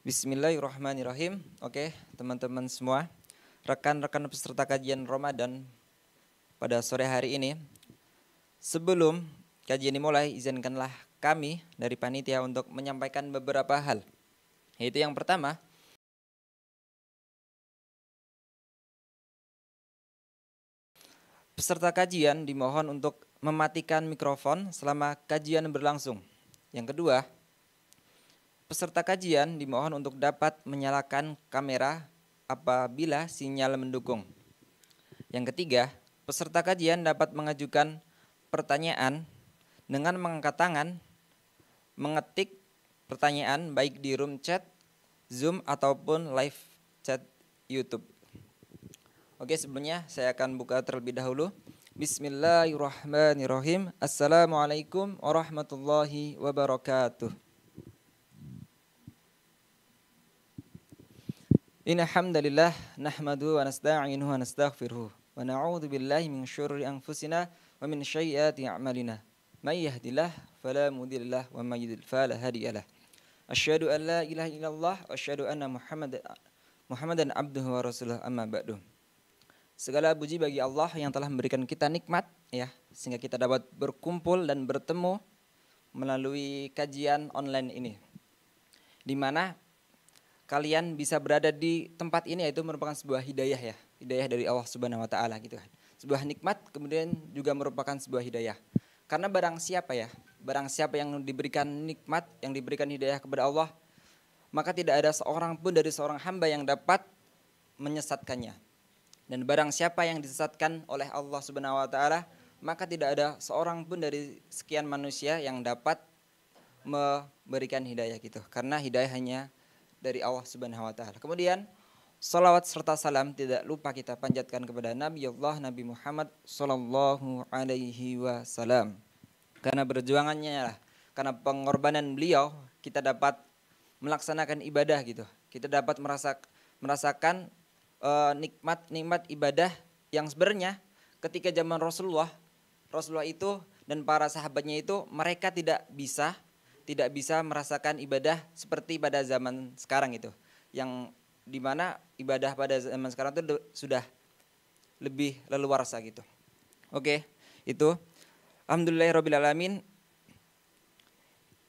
Bismillahirrahmanirrahim. Oke, teman-teman semua, rekan-rekan peserta kajian Ramadan pada sore hari ini. Sebelum kajian dimulai, izinkanlah kami dari panitia untuk menyampaikan beberapa hal. Yaitu yang pertama, peserta kajian dimohon untuk mematikan mikrofon selama kajian berlangsung. Yang kedua, peserta kajian dimohon untuk dapat menyalakan kamera apabila sinyal mendukung. Yang ketiga, peserta kajian dapat mengajukan pertanyaan dengan mengangkat tangan, mengetik pertanyaan baik di room chat, Zoom ataupun live chat YouTube. Oke, sebelumnya saya akan buka terlebih dahulu. Bismillahirrahmanirrahim. Assalamualaikum warahmatullahi wabarakatuh. Inna hamdalillah nahmadu wa nasta'inuhu wa nastaghfiruhu wa na'udzu billahi min syururi anfusina wa min sayyiati a'malina. May yahdihillahu fala mudhillalah wa may yudhlil fala hadiyalah. Asyhadu an la ilaha illallah wa asyhadu anna Muhammadan abduhu wa rasuluh, amma ba'du. Segala puji bagi Allah yang telah memberikan kita nikmat ya, sehingga kita dapat berkumpul dan bertemu melalui kajian online ini. Di mana kalian bisa berada di tempat ini, yaitu merupakan sebuah hidayah ya, hidayah dari Allah Subhanahu wa taala gitu kan. Sebuah nikmat kemudian juga merupakan sebuah hidayah. Karena barang siapa yang diberikan nikmat, yang diberikan hidayah kepada Allah, maka tidak ada seorang pun dari seorang hamba yang dapat menyesatkannya. Dan barang siapa yang disesatkan oleh Allah Subhanahu wa taala, maka tidak ada seorang pun dari sekian manusia yang dapat memberikan hidayah gitu. Karena hidayah hanya dari Allah Subhanahu wa taala. Kemudian salawat serta salam tidak lupa kita panjatkan kepada Nabi Allah Nabi Muhammad sallallahu alaihi wasallam. Karena berjuangannya lah, karena pengorbanan beliau kita dapat melaksanakan ibadah gitu. Kita dapat merasakan nikmat ibadah yang sebenarnya ketika zaman Rasulullah itu dan para sahabatnya itu mereka tidak bisa merasakan ibadah seperti pada zaman sekarang itu, yang dimana ibadah pada zaman sekarang itu sudah lebih leluasa gitu. Oke, itu alhamdulillahirabbil alamin.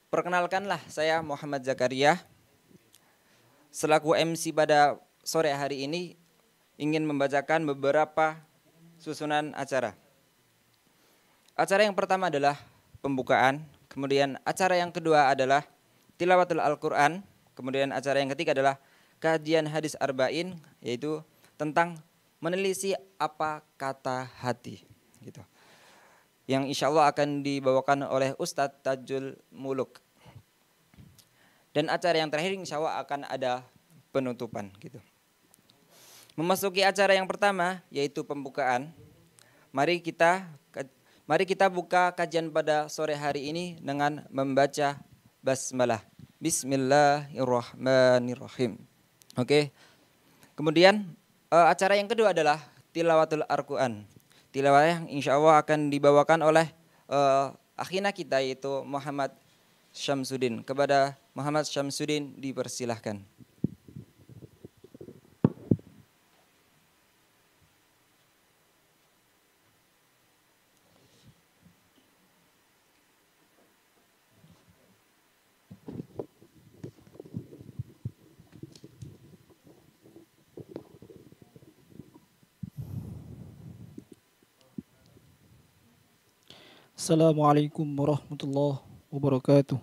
Perkenalkanlah, saya Muhammad Zakaria selaku MC pada sore hari ini ingin membacakan beberapa susunan acara. Acara yang pertama adalah pembukaan. Kemudian acara yang kedua adalah tilawatul Al-Quran. Kemudian acara yang ketiga adalah kajian hadis arba'in, yaitu tentang menelisik apa kata hati gitu. Yang insya Allah akan dibawakan oleh Ustadz Tajul Muluk. Dan acara yang terakhir insya Allah akan ada penutupan gitu. Memasuki acara yang pertama yaitu pembukaan. Mari kita buka kajian pada sore hari ini dengan membaca basmalah. Bismillahirrahmanirrahim. Oke. Kemudian acara yang kedua adalah tilawatul Al-Quran. Tilawah yang insya Allah akan dibawakan oleh akhina kita yaitu Muhammad Syamsuddin. Kepada Muhammad Syamsuddin dipersilahkan. Assalamualaikum warahmatullahi wabarakatuh.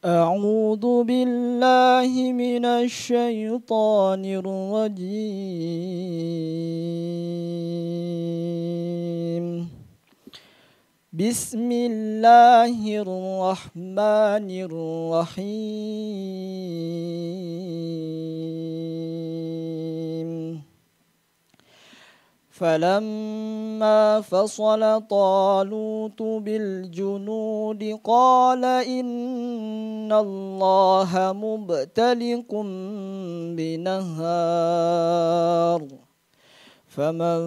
A'udzu billahi minasy syaithanir rajim. Bismillahirrahmanirrahim. فلما فصل طالوت بالجنود قال إن الله مبتليكم بنهار فمن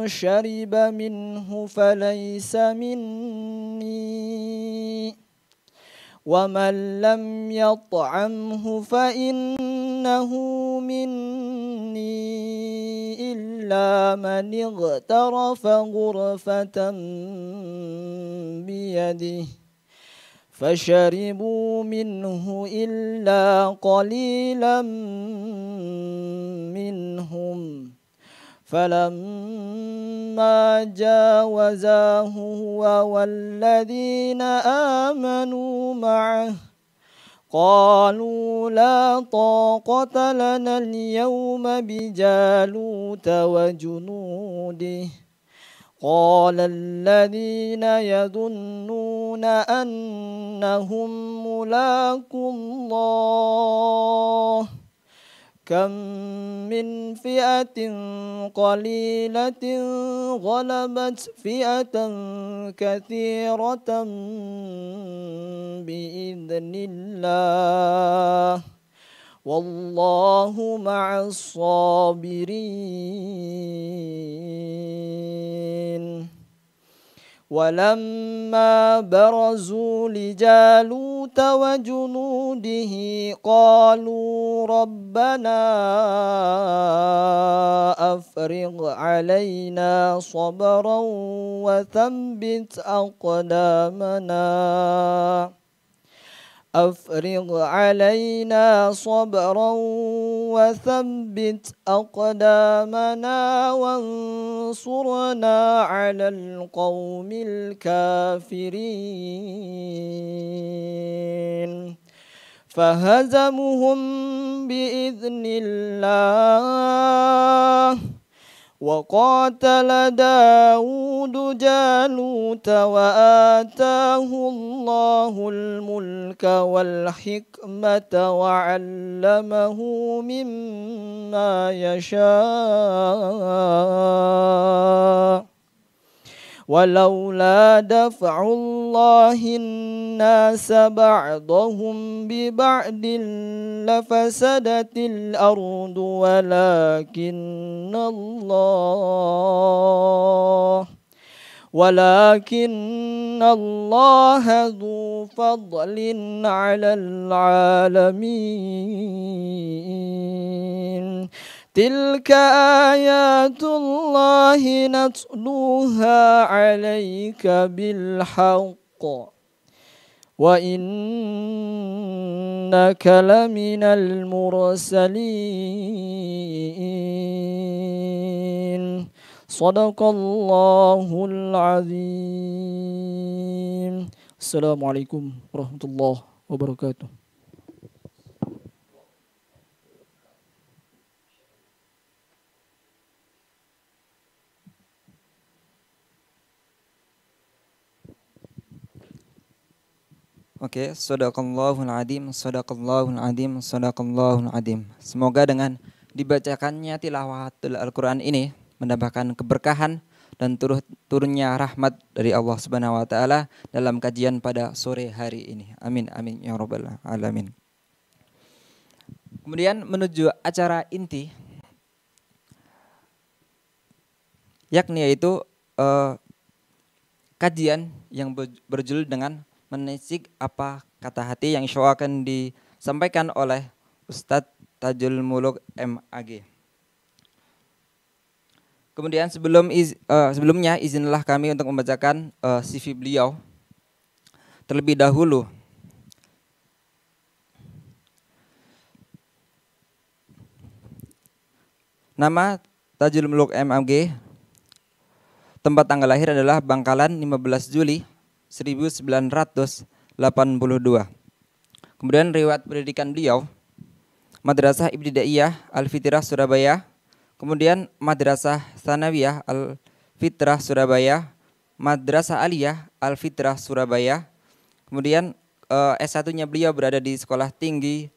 شرب منه فليس مني ومن لم يطعمه فإنه مني إلا من اغترف غرفة بيده فشربوا منه إلا قليلا منهم فلما جاوزاه هو والذين آمنوا معه قالوا لا طاقة لنا اليوم بجالوت وجنوده قال الذين يظنون أنهم ملاقو الله كم من فئة قليلة غلبت فئة كثيرة بإذن الله والله مع الصابرين ولما برزوا لجالوت وجنوده قالوا ربنا أفرغ علينا صبرا وثبت أقدامنا وانصرنا على القوم الكافرين فهزمهم بإذن الله وقاتل داود جالوت وآتاه الله الملك والحكمة وعلمه مما يشاء ولولا دفع الله الناس بعضهم ببعض لفسدت الأرض ولكن الله ذو فضل على العالمين تلك آيات الله نتلوها عليك بالحق وإنك لمن المرسلين صدق الله العظيم السلام عليكم ورحمة الله وبركاته. Oke, shadaqallahul adzim, shadaqallahul adzim, shadaqallahul adzim. Semoga dengan dibacakannya tilawatul Al-Qur'an ini mendapatkan keberkahan dan turunnya rahmat dari Allah Subhanahu wa taala dalam kajian pada sore hari ini. Amin amin ya rabbal alamin. Kemudian menuju acara inti, yakni yaitu kajian yang berjudul dengan menisik apa kata hati yang insya Allah akan disampaikan oleh Ustadz Tajul Muluk MAG. Kemudian sebelumnya izinlah kami untuk membacakan CV beliau terlebih dahulu. Nama Tajul Muluk MAG, tempat tanggal lahir adalah Bangkalan 15 Juli 1982. Kemudian riwayat pendidikan beliau Madrasah Ibtidaiyah Al-Fitrah Surabaya, kemudian Madrasah Tsanawiyah Al-Fitrah Surabaya, Madrasah Aliyah Al-Fitrah Surabaya. Kemudian S1-nya beliau berada di Sekolah Tinggi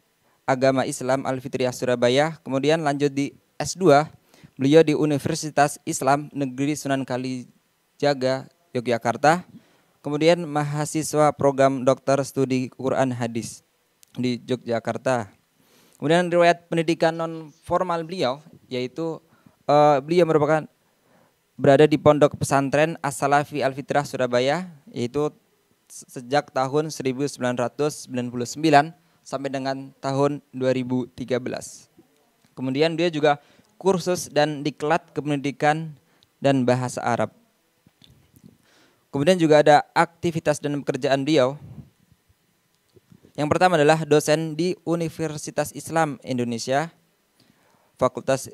Agama Islam Al-Fitriyah Surabaya. Kemudian lanjut di S2 beliau di Universitas Islam Negeri Sunan Kalijaga Yogyakarta. Kemudian mahasiswa program Doktor Studi Quran Hadis di Yogyakarta. Kemudian riwayat pendidikan non formal beliau yaitu beliau merupakan berada di Pondok Pesantren As-Salafi Al-Fitrah Surabaya, yaitu sejak tahun 1999 sampai dengan tahun 2013. Kemudian dia juga kursus dan diklat kependidikan dan bahasa Arab. Kemudian juga ada aktivitas dan pekerjaan beliau. Yang pertama adalah dosen di Universitas Islam Indonesia, Fakultas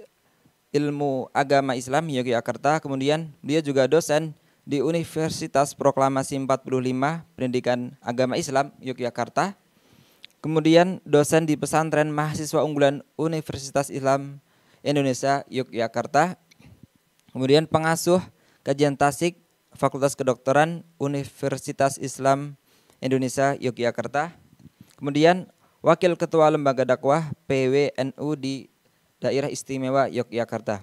Ilmu Agama Islam Yogyakarta. Kemudian dia juga dosen di Universitas Proklamasi 45 Pendidikan Agama Islam Yogyakarta. Kemudian dosen di Pesantren Mahasiswa Unggulan Universitas Islam Indonesia Yogyakarta. Kemudian pengasuh kajian tasik Fakultas Kedokteran Universitas Islam Indonesia Yogyakarta. Kemudian wakil ketua lembaga dakwah PWNU di Daerah Istimewa Yogyakarta.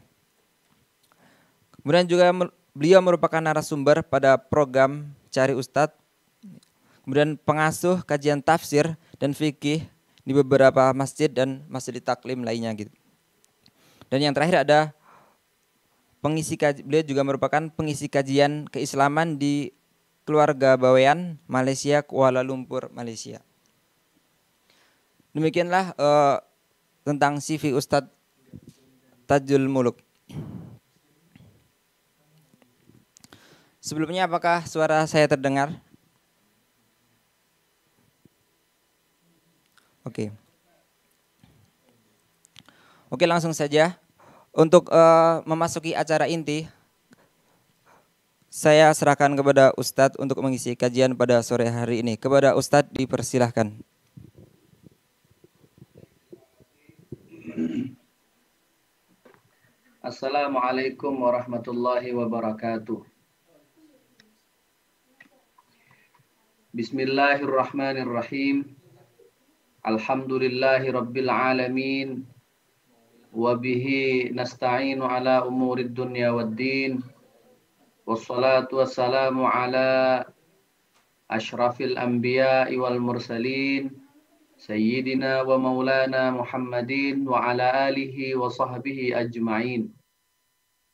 Kemudian juga beliau merupakan narasumber pada program Cari Ustadz. Kemudian pengasuh kajian tafsir dan fikih di beberapa masjid dan masjid taklim lainnya gitu. Dan yang terakhir ada beliau juga merupakan pengisi kajian keislaman di Keluarga Bawean, Malaysia, Kuala Lumpur, Malaysia. Demikianlah tentang CV Ustadz Tajul Muluk. Sebelumnya apakah suara saya terdengar? Oke. Oke, langsung saja. Untuk memasuki acara inti, saya serahkan kepada Ustadz untuk mengisi kajian pada sore hari ini. Kepada Ustadz dipersilahkan. Assalamualaikum warahmatullahi wabarakatuh. Bismillahirrahmanirrahim. Alhamdulillahi rabbil alamin. Wabihi nasta'inu ala umurid dunya waddin. Wassalatu wassalamu ala ashrafil anbiya'i wal mursalin. Sayyidina wa maulana Muhammadin wa ala alihi wa sahbihi ajma'in.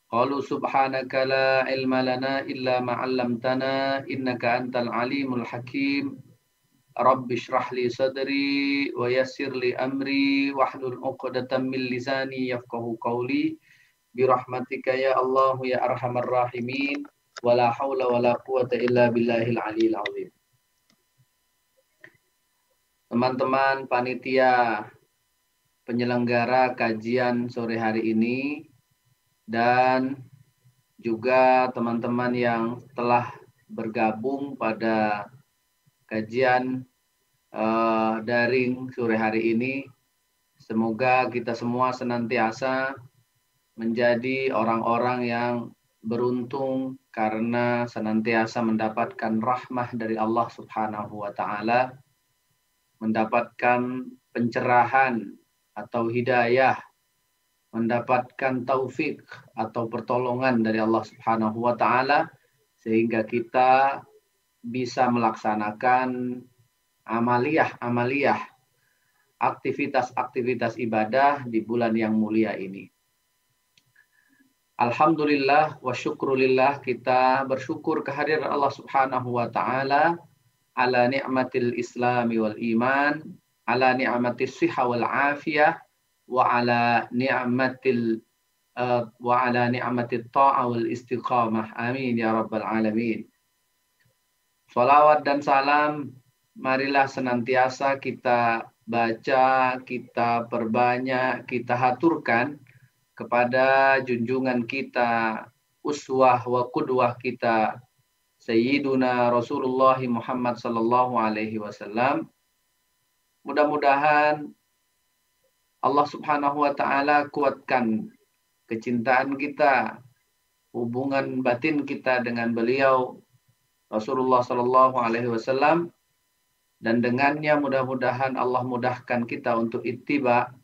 Qalu subhanaka la ilma lana illa ma 'allamtana innaka antal alimul hakim. Rabbi shrah li sadri wa yassir li amri wahlul 'uqdatam min lisani yafqahu qawli bi rahmatika ya Allah ya arhamar rahimin wa la haula wa la quwata illa billahil aliyil azim. Teman-teman panitia penyelenggara kajian sore hari ini dan juga teman-teman yang telah bergabung pada kajian daring sore hari ini, semoga kita semua senantiasa menjadi orang-orang yang beruntung karena senantiasa mendapatkan rahmah dari Allah Subhanahu wa taala, mendapatkan pencerahan atau hidayah, mendapatkan taufik atau pertolongan dari Allah Subhanahu wa taala sehingga kita bisa melaksanakan amaliyah, aktivitas-aktivitas ibadah di bulan yang mulia ini. Alhamdulillah wa syukrulillah, kita bersyukur kehadiran Allah Subhanahu wa taala ala ni'matil islami wal iman, ala ni'matis siha wal afiyah, wa ala ni'matit ta'a wal istiqamah. Amin ya rabbal alamin. Salawat dan salam marilah senantiasa kita baca, kita perbanyak, kita haturkan kepada junjungan kita, uswah wa qudwah kita, Sayyiduna Rasulullah Muhammad sallallahu alaihi wasallam. Mudah-mudahan Allah Subhanahu wa taala kuatkan kecintaan kita, hubungan batin kita dengan beliau Rasulullah sallallahu alaihi wasallam, dan dengannya mudah-mudahan Allah mudahkan kita untuk ittiba,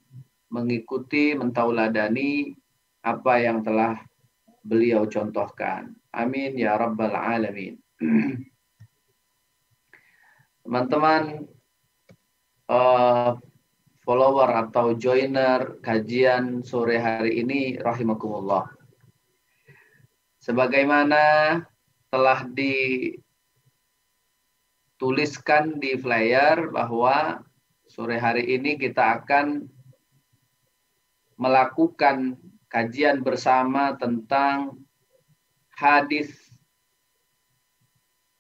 mengikuti, mentauladani apa yang telah beliau contohkan. Amin ya rabbal alamin. Teman-teman follower atau joiner kajian sore hari ini rahimakumullah. Sebagaimana telah dituliskan di flyer bahwa sore hari ini kita akan melakukan kajian bersama tentang hadis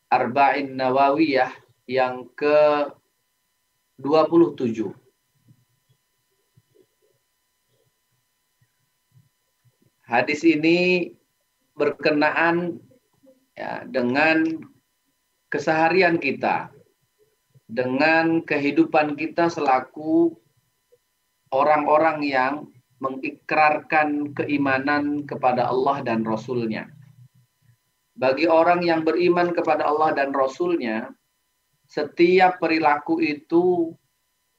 Arba'in Nawawiyah yang ke-27. Hadis ini berkenaan ya, dengan keseharian kita, dengan kehidupan kita selaku orang-orang yang mengikrarkan keimanan kepada Allah dan Rasul-Nya. Bagi orang yang beriman kepada Allah dan Rasul-Nya, setiap perilaku itu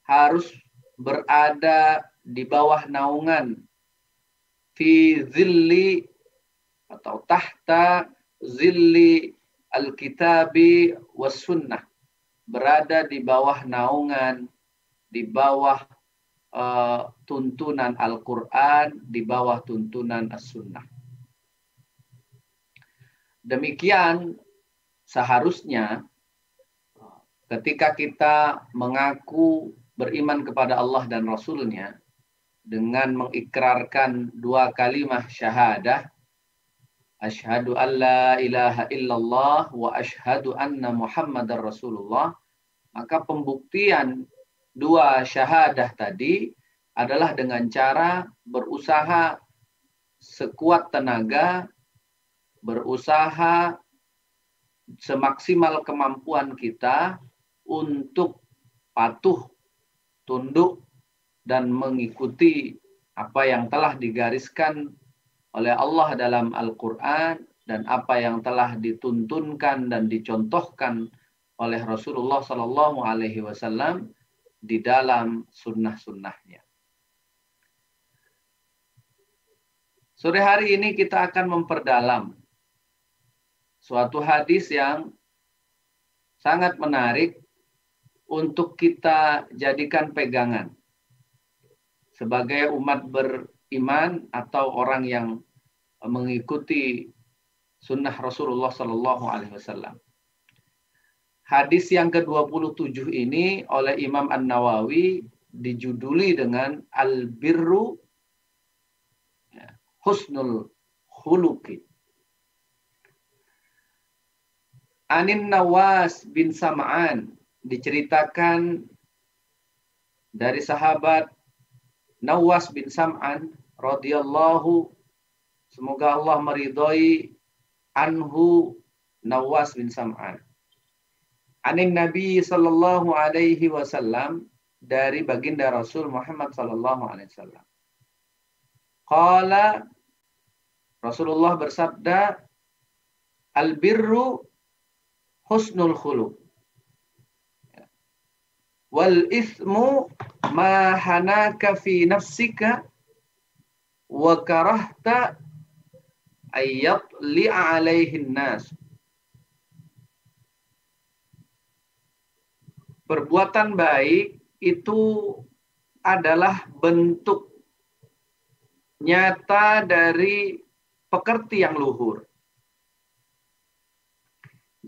harus berada di bawah naungan fi zilli atau tahta zilli al-kitabi was sunnah, berada di bawah naungan, di bawah tuntunan Al-Quran, di bawah tuntunan As-Sunnah. Demikian seharusnya ketika kita mengaku beriman kepada Allah dan Rasul-Nya dengan mengikrarkan dua kalimat syahadah, asyhadu an la ilaha illallah wa asyhadu anna Muhammadar Rasulullah, maka pembuktian dua syahadah tadi adalah dengan cara berusaha sekuat tenaga, berusaha semaksimal kemampuan kita untuk patuh, tunduk, dan mengikuti apa yang telah digariskan oleh Allah dalam Al-Quran dan apa yang telah dituntunkan dan dicontohkan oleh Rasulullah Sallallahu Alaihi Wasallam di dalam sunnah-sunnahnya. Sore hari ini kita akan memperdalam suatu hadis yang sangat menarik untuk kita jadikan pegangan sebagai umat beriman atau orang yang mengikuti sunnah Rasulullah Sallallahu Alaihi Wasallam. Hadis yang ke-27 ini oleh Imam An-Nawawi dijuduli dengan Al-Birru Husnul Khuluqi. Anin Nawas bin Sam'an, diceritakan dari sahabat Nawas bin Sam'an radhiyallahu, semoga Allah meridhai, anhu Nawas bin Sam'an. Anin Nabi sallallahu alaihi wasallam, dari baginda Rasul Muhammad sallallahu alaihi wasallam. Qala, Rasulullah bersabda, al-birru husnul khuluq, wal ithmu ma hanaka fi nafsika wa karahta ayyat li'a alaihin nas. Perbuatan baik itu adalah bentuk nyata dari pekerti yang luhur.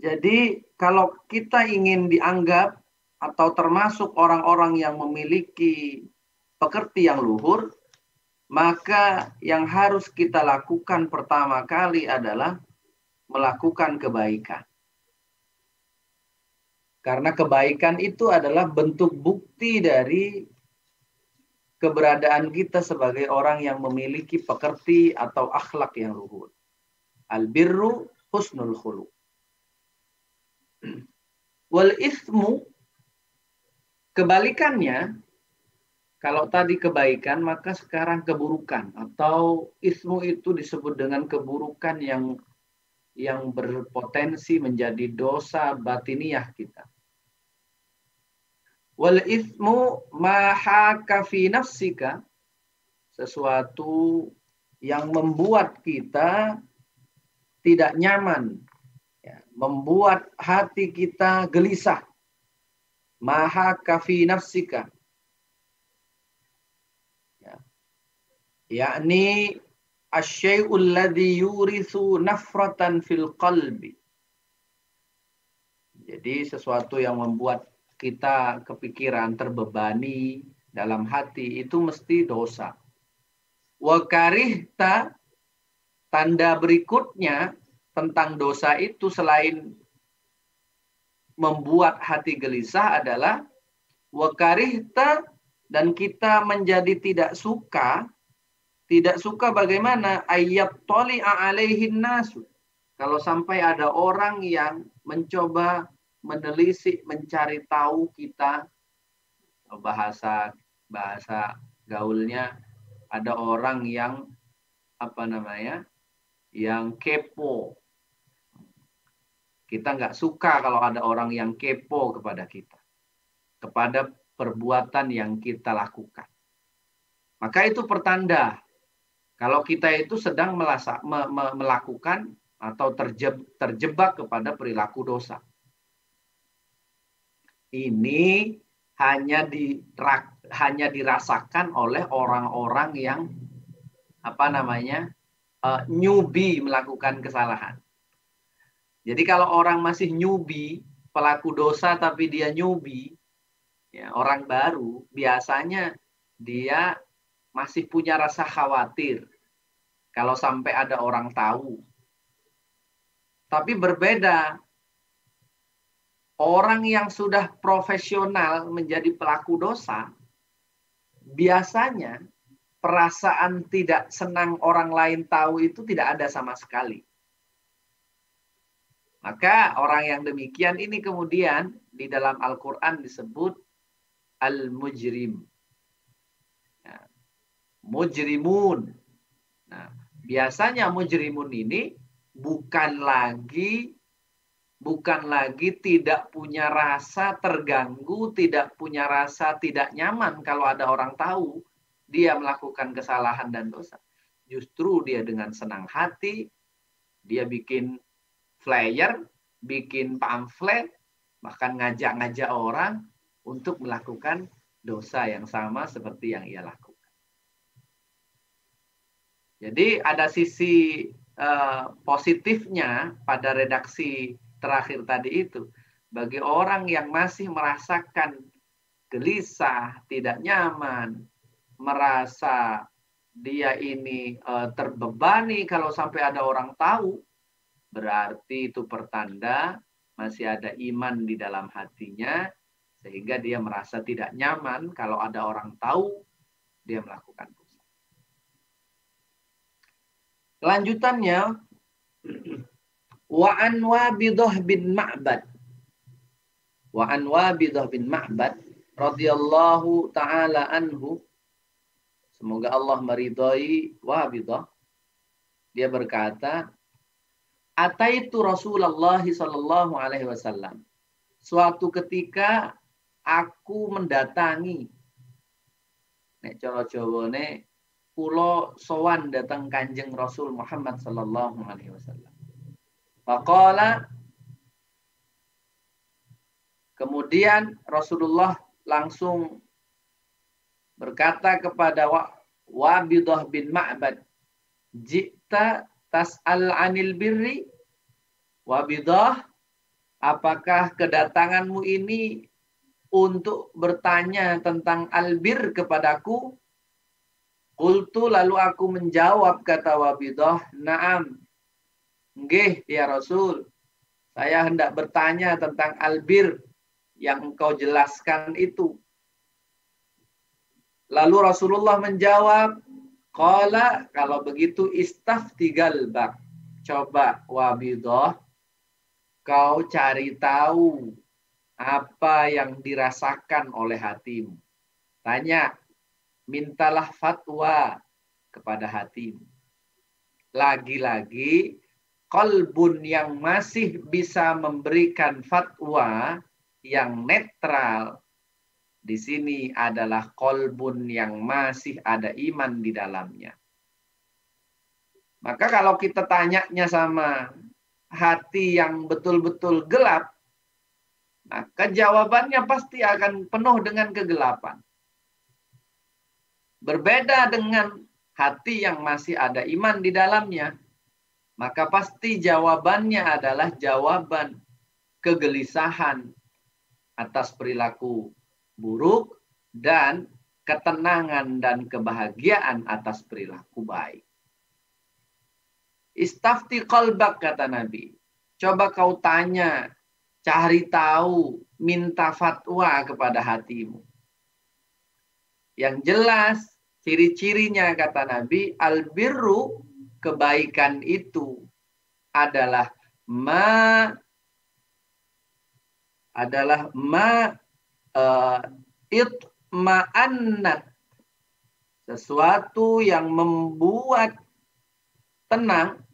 Jadi kalau kita ingin dianggap atau termasuk orang-orang yang memiliki pekerti yang luhur, maka yang harus kita lakukan pertama kali adalah melakukan kebaikan. Karena kebaikan itu adalah bentuk bukti dari keberadaan kita sebagai orang yang memiliki pekerti atau akhlak yang luhur. Al-birru husnul khuluq. Wal ithmu, kebalikannya, kalau tadi kebaikan maka sekarang keburukan, atau ithmu itu disebut dengan keburukan yang berpotensi menjadi dosa batiniyah kita. Wal ithmu ma haka fi nafsika, sesuatu yang membuat kita tidak nyaman, ya, membuat hati kita gelisah. Ma haka fi nafsika, yakni asyai'ul ladzi yurithu nafratan fil qalbi. Jadi sesuatu yang membuat kita kepikiran terbebani dalam hati itu mesti dosa. Wa karihta, tanda berikutnya tentang dosa itu selain membuat hati gelisah adalah wa karihta, dan kita menjadi tidak suka. Tidak suka bagaimana? Ayat toli'a alaihin nasu. Kalau sampai ada orang yang mencoba menelisik, mencari tahu kita, bahasa gaulnya, ada orang yang yang kepo. Kita nggak suka kalau ada orang yang kepo kepada kita, kepada perbuatan yang kita lakukan. Maka itu pertanda kalau kita itu sedang melakukan atau terjebak kepada perilaku dosa. Ini hanya dirasakan oleh orang-orang yang newbie melakukan kesalahan. Jadi kalau orang masih newbie, pelaku dosa tapi dia newbie, ya, orang baru, biasanya dia masih punya rasa khawatir kalau sampai ada orang tahu. Tapi berbeda, orang yang sudah profesional menjadi pelaku dosa, biasanya perasaan tidak senang orang lain tahu itu tidak ada sama sekali. Maka orang yang demikian ini kemudian di dalam Al-Quran disebut al-mujrim. Ya. Mujrimun. Nah, biasanya mujrimun ini bukan lagi tidak punya rasa terganggu, tidak punya rasa tidak nyaman kalau ada orang tahu dia melakukan kesalahan dan dosa. Justru dia dengan senang hati, dia bikin flyer, bikin pamflet, bahkan ngajak-ngajak orang untuk melakukan dosa yang sama seperti yang ia lakukan. Jadi ada sisi positifnya pada redaksi terakhir tadi itu. Bagi orang yang masih merasakan gelisah, tidak nyaman, merasa dia ini terbebani kalau sampai ada orang tahu, berarti itu pertanda masih ada iman di dalam hatinya, sehingga dia merasa tidak nyaman kalau ada orang tahu dia melakukan dosa. Lanjutannya, wa an Wabidah bin Ma'bad. Wa an Wabidah bin Ma'bad radhiyallahu taala anhu. Semoga Allah meridhai Wabidah. Dia berkata, ataitu Rasulullah sallallahu alaihi wasallam. Suatu ketika aku mendatangi, nek cara Jawane, kula sowan datang Kanjeng Rasul Muhammad sallallahu alaihi wasallam. Faqala, kemudian Rasulullah langsung berkata kepada Wabidah bin Ma'bad, jikta tas'al anil birri. Wabidah, apakah kedatanganmu ini untuk bertanya tentang albir kepadaku? Qultu, lalu aku menjawab, kata Wabidah, na'am. Nggih ya Rasul, saya hendak bertanya tentang albir yang engkau jelaskan itu. Lalu Rasulullah menjawab, qala, kalau begitu istafti galbak. Coba Wabidah, kau cari tahu apa yang dirasakan oleh hatimu. Tanya, mintalah fatwa kepada hatimu. Lagi-lagi, qalbun yang masih bisa memberikan fatwa yang netral di sini adalah qalbun yang masih ada iman di dalamnya. Maka kalau kita tanyanya sama hati yang betul-betul gelap, maka jawabannya pasti akan penuh dengan kegelapan. Berbeda dengan hati yang masih ada iman di dalamnya, maka pasti jawabannya adalah jawaban kegelisahan atas perilaku buruk dan ketenangan dan kebahagiaan atas perilaku baik. Istafti qalbak, kata Nabi. Coba kau tanya, cari tahu, minta fatwa kepada hatimu. Yang jelas, ciri-cirinya kata Nabi, albirru, kebaikan itu adalah itma'annat, sesuatu yang membuat tenang,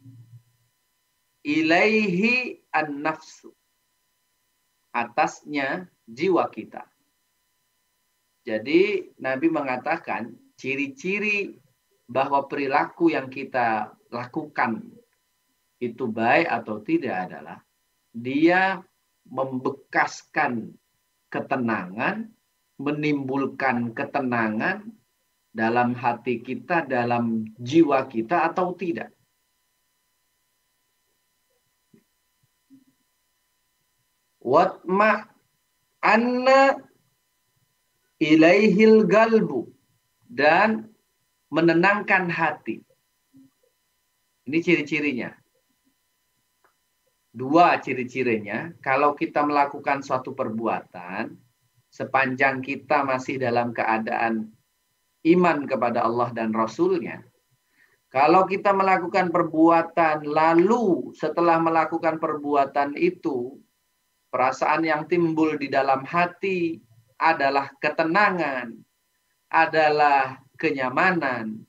ilaihi an-nafsu, atasnya jiwa kita. Jadi Nabi mengatakan ciri-ciri bahwa perilaku yang kita lakukan itu baik atau tidak adalah dia membekaskan ketenangan, menimbulkan ketenangan dalam hati kita, dalam jiwa kita atau tidak. Watma anna ilaihil galbu, dan menenangkan hati. Ini ciri-cirinya. Dua ciri-cirinya, kalau kita melakukan suatu perbuatan, sepanjang kita masih dalam keadaan iman kepada Allah dan Rasul-Nya. Kalau kita melakukan perbuatan, lalu setelah melakukan perbuatan itu, perasaan yang timbul di dalam hati adalah ketenangan, adalah kenyamanan,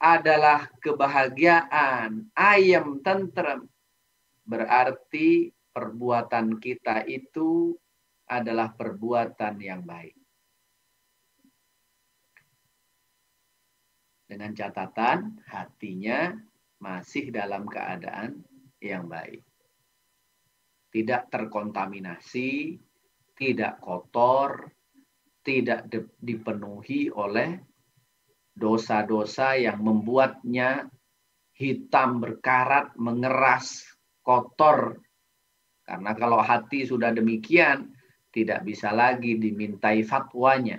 adalah kebahagiaan, ayem, tentrem. Berarti perbuatan kita itu adalah perbuatan yang baik. Dengan catatan hatinya masih dalam keadaan yang baik. Tidak terkontaminasi, tidak kotor, tidak dipenuhi oleh dosa-dosa yang membuatnya hitam berkarat, mengeras, kotor. Karena kalau hati sudah demikian, tidak bisa lagi dimintai fatwanya.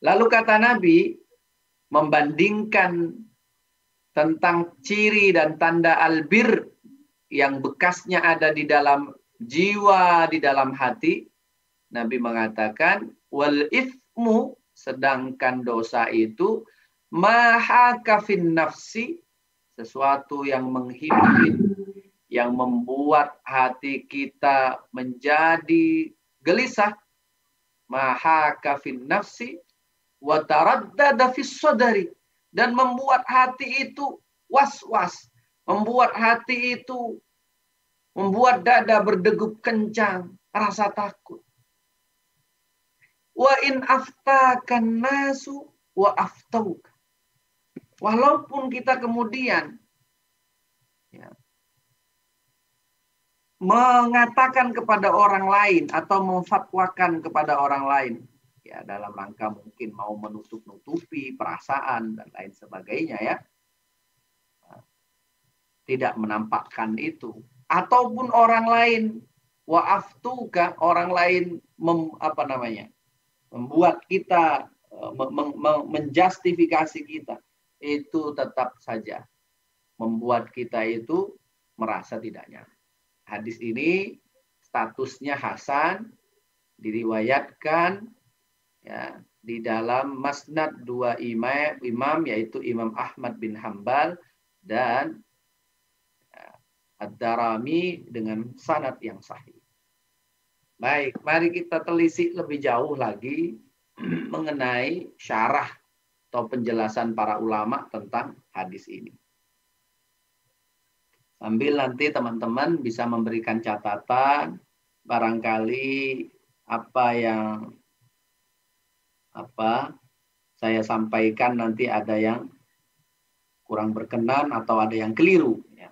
Lalu kata Nabi, membandingkan tentang ciri dan tanda albir yang bekasnya ada di dalam jiwa, di dalam hati. Nabi mengatakan, wal ifmu, sedangkan dosa itu, mahaka fin nafsi, sesuatu yang menghimpit, yang membuat hati kita menjadi gelisah. Mahaka fin nafsi, wa taraddada fis sadri, dan membuat hati itu was-was, membuat hati itu, membuat dada berdegup kencang, rasa takut. Wa in aftakan nasu wa aftauka. Walaupun kita kemudian mengatakan kepada orang lain atau memfatwakan kepada orang lain, ya dalam rangka mungkin mau menutup-nutupi perasaan dan lain sebagainya, ya, tidak menampakkan itu, ataupun orang lain wa'aftuka, orang lain membuat kita menjustifikasi kita, itu tetap saja membuat kita itu merasa tidak nyaman. Hadis ini statusnya hasan, diriwayatkan ya di dalam Masnad dua imam, yaitu Imam Ahmad bin Hambal dan Ad-Darami dengan sanad yang sahih. Baik, mari kita telisik lebih jauh lagi mengenai syarah atau penjelasan para ulama tentang hadis ini. Sambil nanti teman-teman bisa memberikan catatan, barangkali apa yang saya sampaikan nanti ada yang kurang berkenan atau ada yang keliru. Ya.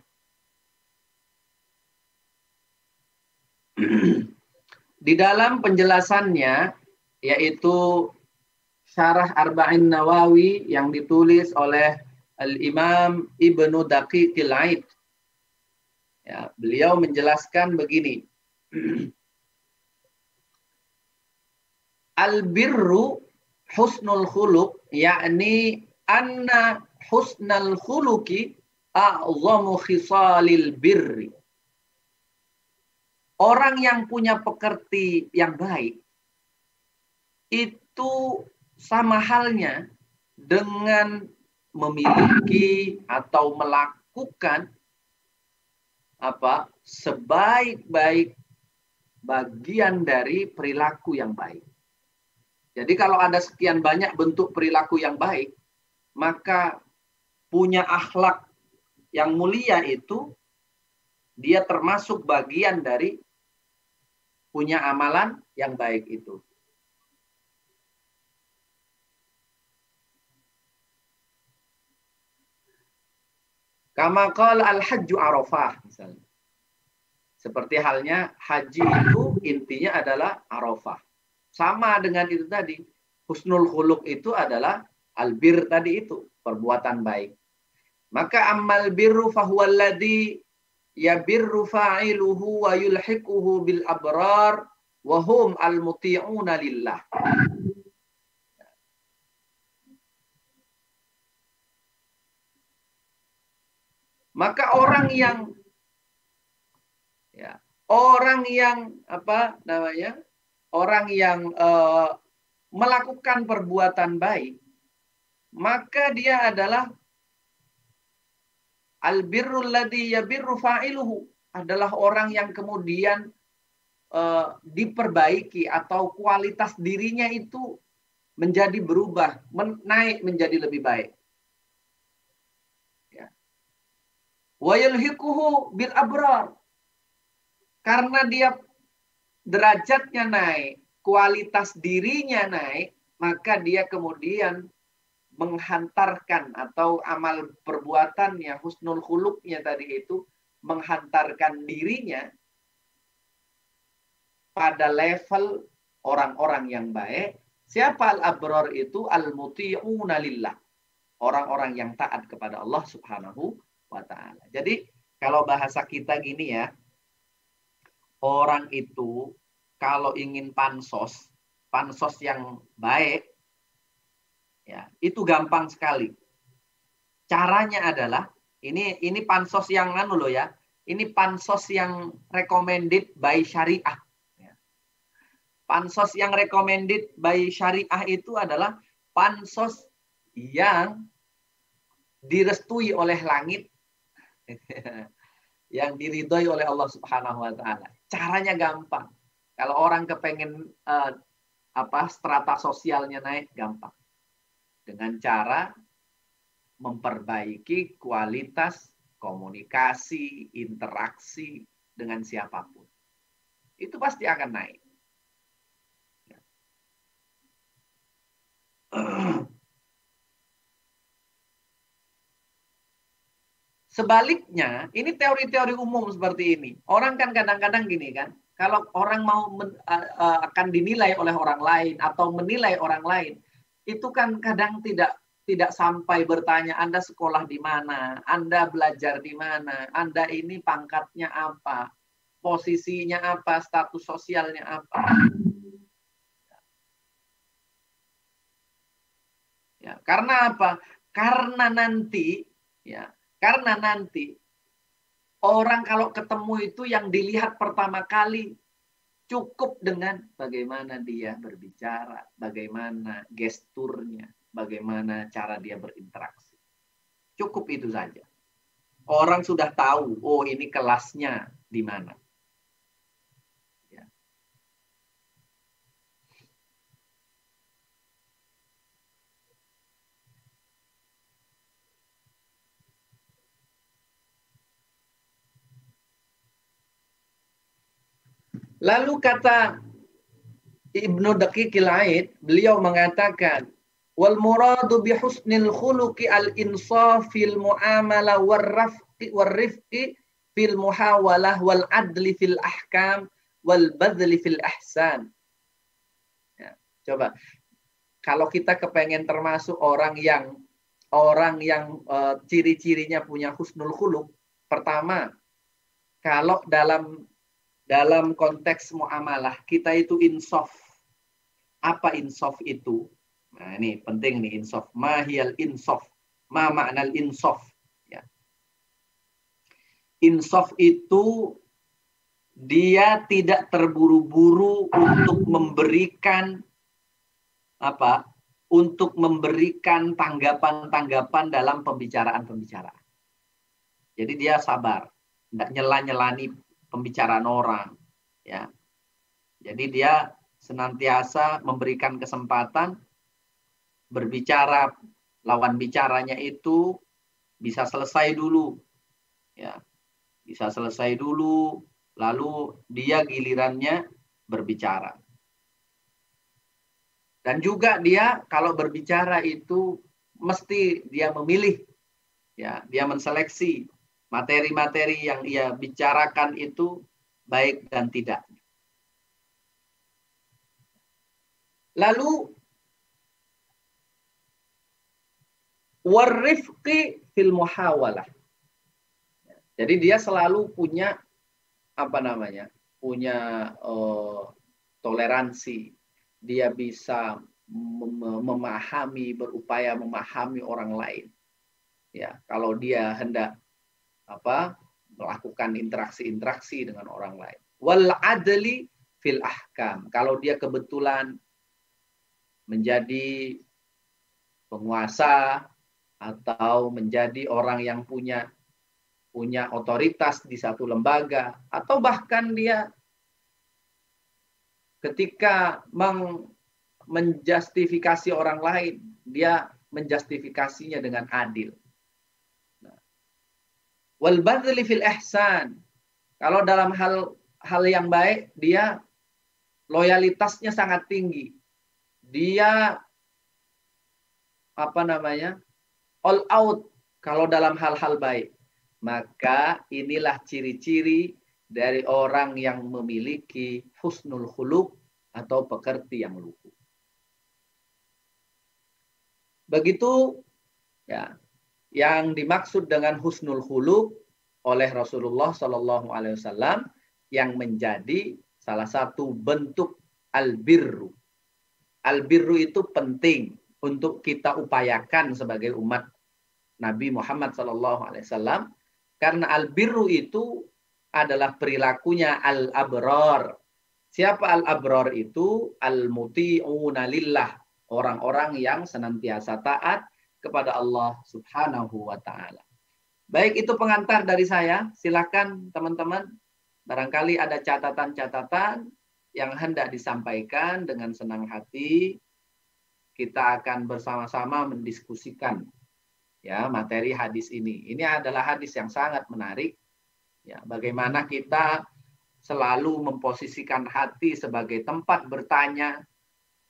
Di dalam penjelasannya, yaitu Syarah Arba'in Nawawi yang ditulis oleh Al-Imam Ibnu Daqiqil Aid. Ya, beliau menjelaskan begini. Al-birru husnul khuluq, yakni anna husnal khuluqi a'zamu khisalil birri. Orang yang punya pekerti yang baik itu sama halnya dengan memiliki atau melakukan sebaik-baik bagian dari perilaku yang baik. Jadi kalau ada sekian banyak bentuk perilaku yang baik, maka punya akhlak yang mulia itu dia termasuk bagian dari punya amalan yang baik itu. Kama qala al-hajju Arafah misalnya. Seperti halnya haji itu intinya adalah Arafah. Sama dengan itu tadi. Husnul khuluq itu adalah albir tadi itu, perbuatan baik. Maka ammal birru fahuwal ladzi yabirru fa'iluhu wa yulhiquhu bil abrar wa hum al-muti'una lillah. Maka orang yang melakukan perbuatan baik, maka dia adalah albirrul ladzi yabirru fa'iluhu, adalah orang yang kemudian diperbaiki atau kualitas dirinya itu menjadi berubah, naik menjadi lebih baik. Wa yulhiquhu bil abrar, karena dia derajatnya naik, kualitas dirinya naik, maka dia kemudian menghantarkan atau amal perbuatannya, husnul khuluqnya tadi itu menghantarkan dirinya pada level orang-orang yang baik. Siapa al-abrar itu? Al-muti'una lillah, orang-orang yang taat kepada Allah Subhanahu wa ta'ala. Jadi kalau bahasa kita gini ya, orang itu kalau ingin pansos yang baik, ya itu gampang sekali. Caranya adalah ini pansos yang ini pansos yang recommended by syariah. Pansos yang recommended by syariah itu adalah pansos yang direstui oleh langit, yang diridhoi oleh Allah Subhanahu wa ta'ala. Caranya gampang. Kalau orang kepengen strata sosialnya naik, gampang. Dengan cara memperbaiki kualitas komunikasi, interaksi dengan siapapun. Itu pasti akan naik. Sebaliknya, ini teori-teori umum seperti ini. Orang kan kadang-kadang gini kan, kalau orang mau akan dinilai oleh orang lain atau menilai orang lain, itu kan kadang tidak sampai bertanya Anda sekolah di mana, Anda belajar di mana, Anda ini pangkatnya apa, posisinya apa, status sosialnya apa. Ya, karena apa? Karena nanti orang kalau ketemu itu yang dilihat pertama kali cukup dengan bagaimana dia berbicara, bagaimana gesturnya, bagaimana cara dia berinteraksi. Cukup itu saja. Orang sudah tahu, oh ini kelasnya di mana. Ya. Lalu kata Ibnu Daqiqil Aid, beliau mengatakan, wal muradu bi husnil khuluqi al insaf fil muamalah war rifqi fil muhawalah wal adli fil ahkam wal badli fil ihsan. Ya, coba. kalau kita kepengen termasuk orang yang ciri-cirinya punya husnul khuluq, pertama, kalau dalam konteks muamalah kita itu insaf. Apa insaf itu? Nah, ini penting nih insaf. Mahiyal insaf. Ma ma'nal insaf. Ya. Insaf itu dia tidak terburu-buru untuk memberikan untuk memberikan tanggapan-tanggapan dalam pembicaraan-pembicaraan. Jadi dia sabar, tidak nyela-nyelani pembicaraan orang, ya. Jadi dia senantiasa memberikan kesempatan berbicara, lawan bicaranya itu bisa selesai dulu, ya. Bisa selesai dulu, lalu dia gilirannya berbicara. Dan juga dia kalau berbicara itu mesti dia memilih, ya, dia menseleksi materi-materi yang ia bicarakan itu baik dan tidak. Lalu warifqi fil muhawalah. Jadi dia selalu punya punya toleransi. Dia bisa berupaya memahami orang lain. Ya, kalau dia hendak melakukan interaksi dengan orang lain. Wal adli fil ahkam. Kalau dia kebetulan menjadi penguasa atau menjadi orang yang punya otoritas di satu lembaga, atau bahkan dia ketika menjustifikasi orang lain, dia menjustifikasinya dengan adil. Wal badli fil ihsan. Kalau dalam hal yang baik, dia loyalitasnya sangat tinggi. Dia all out kalau dalam hal-hal baik. Maka inilah ciri-ciri dari orang yang memiliki husnul khuluq atau pekerti yang luhur. Begitu ya, yang dimaksud dengan husnul khuluq oleh Rasulullah Shallallahu Alaihi Wasallam yang menjadi salah satu bentuk al-birru. Al-birru itu penting untuk kita upayakan sebagai umat Nabi Muhammad Shallallahu Alaihi Wasallam, karena al-birru itu adalah perilakunya al-abrar. Siapa al-abrar itu? Al-muti'una lillah. Orang-orang yang senantiasa taat kepada Allah Subhanahu wa ta'ala. Baik, itu pengantar dari saya. Silakan teman-teman, barangkali ada catatan-catatan yang hendak disampaikan. Dengan senang hati kita akan bersama-sama mendiskusikan ya materi hadis ini. Ini adalah hadis yang sangat menarik. Ya, bagaimana kita selalu memposisikan hati sebagai tempat bertanya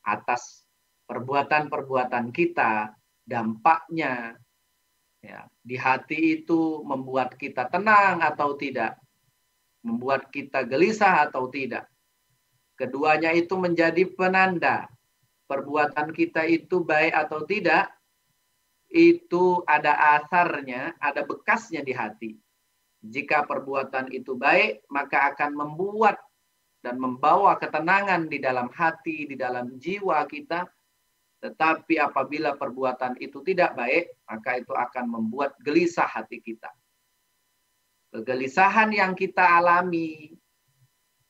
atas perbuatan-perbuatan kita, dampaknya ya, di hati itu membuat kita tenang atau tidak, membuat kita gelisah atau tidak. Keduanya itu menjadi penanda perbuatan kita itu baik atau tidak, itu ada asarnya, ada bekasnya di hati. Jika perbuatan itu baik, maka akan membuat dan membawa ketenangan di dalam hati, di dalam jiwa kita. Tetapi apabila perbuatan itu tidak baik, maka itu akan membuat gelisah hati kita. Kegelisahan yang kita alami,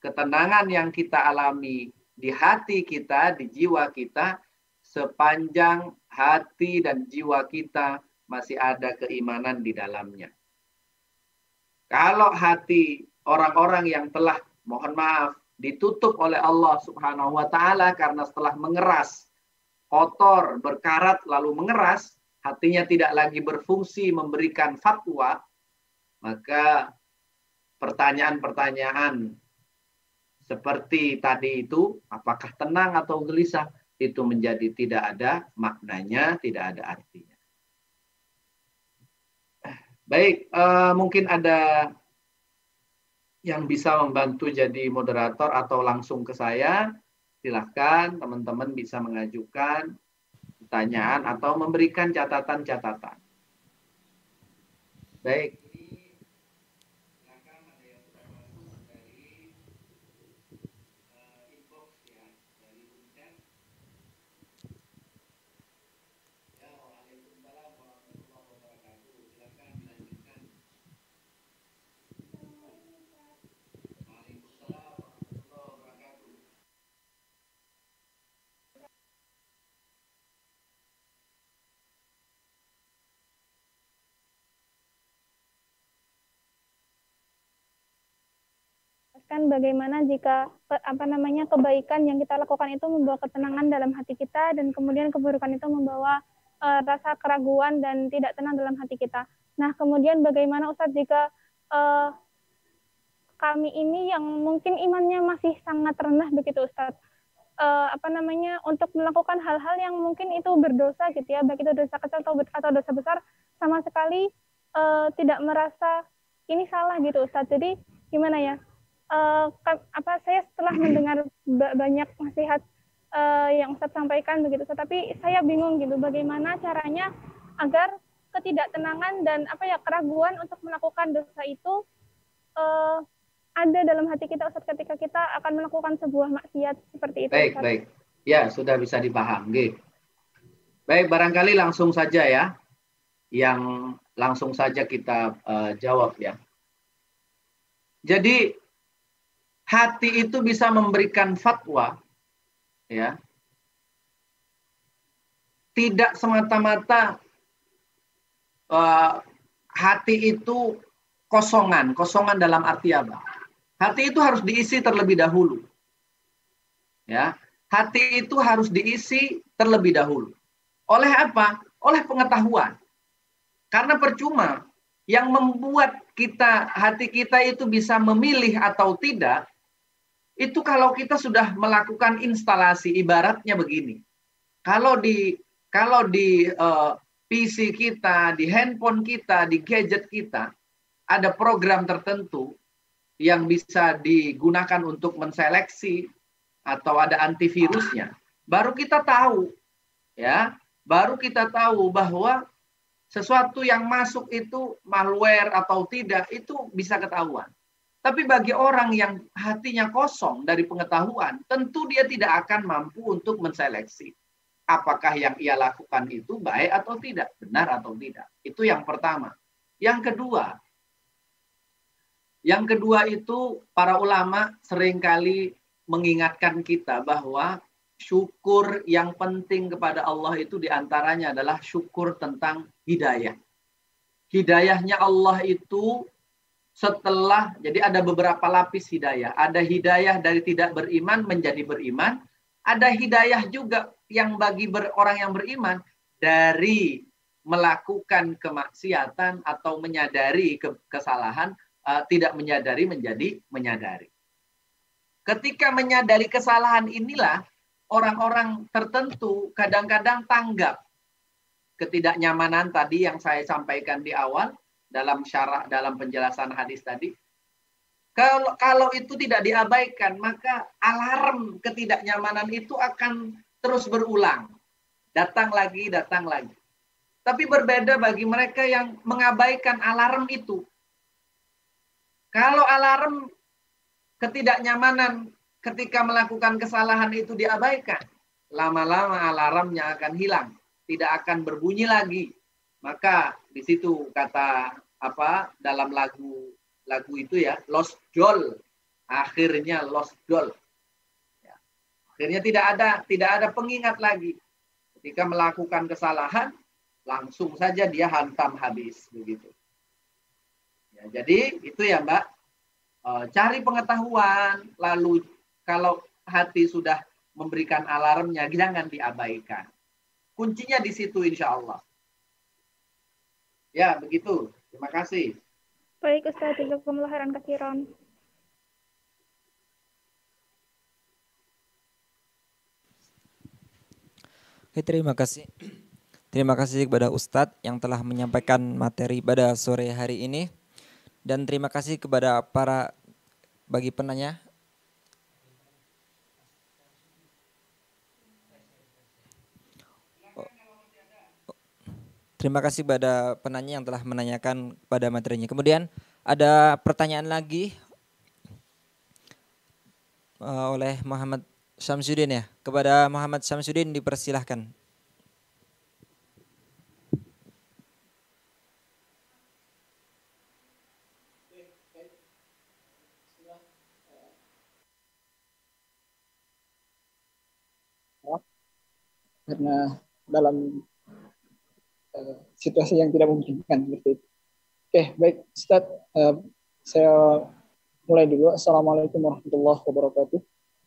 ketenangan yang kita alami di hati kita, di jiwa kita, sepanjang hati dan jiwa kita masih ada keimanan di dalamnya. Kalau hati orang-orang yang telah, mohon maaf, ditutup oleh Allah Subhanahu wa ta'ala karena setelah mengeras, kotor, berkarat, lalu mengeras, hatinya tidak lagi berfungsi memberikan fatwa, maka pertanyaan-pertanyaan seperti tadi itu, apakah tenang atau gelisah, itu menjadi tidak ada maknanya, tidak ada artinya. Baik, mungkin ada yang bisa membantu jadi moderator atau langsung ke saya. Silahkan teman-teman bisa mengajukan pertanyaan atau memberikan catatan-catatan. Baik. Kan bagaimana jika kebaikan yang kita lakukan itu membawa ketenangan dalam hati kita dan kemudian keburukan itu membawa rasa keraguan dan tidak tenang dalam hati kita. Nah, kemudian bagaimana Ustadz jika kami ini yang mungkin imannya masih sangat rendah begitu Ustadz, untuk melakukan hal-hal yang mungkin itu berdosa gitu ya, baik itu dosa kecil atau dosa besar, sama sekali tidak merasa ini salah gitu Ustadz. Jadi gimana ya? Saya setelah mendengar banyak nasihat yang Ustadz sampaikan begitu, tapi saya bingung gitu bagaimana caranya agar ketidaktenangan dan keraguan untuk melakukan dosa itu ada dalam hati kita Ustadz ketika kita akan melakukan sebuah maksiat seperti itu. Baik, Ustadz. baik. Ya, sudah bisa dipahami. Baik, barangkali langsung saja ya. Yang langsung saja kita jawab ya. Jadi hati itu bisa memberikan fatwa, ya. Tidak semata-mata hati itu kosongan dalam arti apa? Hati itu harus diisi terlebih dahulu, ya. Hati itu harus diisi terlebih dahulu. Oleh apa? Oleh pengetahuan. Karena percuma yang membuat hati kita itu bisa memilih atau tidak. Itu kalau kita sudah melakukan instalasi, ibaratnya begini. Kalau di PC kita, di handphone kita, di gadget kita, ada program tertentu yang bisa digunakan untuk menseleksi atau ada antivirusnya. Baru kita tahu, ya, baru kita tahu bahwa sesuatu yang masuk itu malware atau tidak, itu bisa ketahuan. Tapi bagi orang yang hatinya kosong dari pengetahuan, tentu dia tidak akan mampu untuk menseleksi. Apakah yang ia lakukan itu baik atau tidak, benar atau tidak. Itu yang pertama. Yang kedua itu para ulama seringkali mengingatkan kita bahwa syukur yang penting kepada Allah itu diantaranya adalah syukur tentang hidayah. Hidayahnya Allah itu setelah, jadi ada beberapa lapis hidayah. Ada hidayah dari tidak beriman menjadi beriman. Ada hidayah juga yang bagi orang yang beriman dari melakukan kemaksiatan atau menyadari kesalahan, tidak menyadari menjadi menyadari. Ketika menyadari kesalahan inilah orang-orang tertentu kadang-kadang tanggap ketidaknyamanan tadi yang saya sampaikan di awal. Dalam penjelasan hadis tadi, kalau itu tidak diabaikan, maka alarm ketidaknyamanan itu akan terus berulang, datang lagi. Tapi berbeda bagi mereka yang mengabaikan alarm itu. Kalau alarm ketidaknyamanan ketika melakukan kesalahan itu diabaikan, lama-lama alarmnya akan hilang, tidak akan berbunyi lagi. Maka di situ kata dalam lagu itu ya, lost doll, akhirnya lost doll. Ya. Akhirnya tidak ada pengingat lagi. Ketika melakukan kesalahan, langsung saja dia hantam habis begitu. Ya, jadi itu ya Mbak, cari pengetahuan, lalu kalau hati sudah memberikan alarmnya, jangan diabaikan. Kuncinya di situ insya Allah. Ya, begitu. Terima kasih. Baik Ustaz, jazakumullah khairan katsiran. Oke, terima kasih. Terima kasih kepada Ustadz yang telah menyampaikan materi pada sore hari ini. Dan terima kasih kepada bagi penanya. Terima kasih pada penanya yang telah menanyakan pada materinya. Kemudian ada pertanyaan lagi oleh Muhammad Syamsuddin ya. Kepada Muhammad Syamsuddin dipersilahkan. Karena dalam situasi yang tidak memungkinkan seperti itu. Oke, baik Ustaz, saya mulai dulu. Assalamualaikum warahmatullahi wabarakatuh.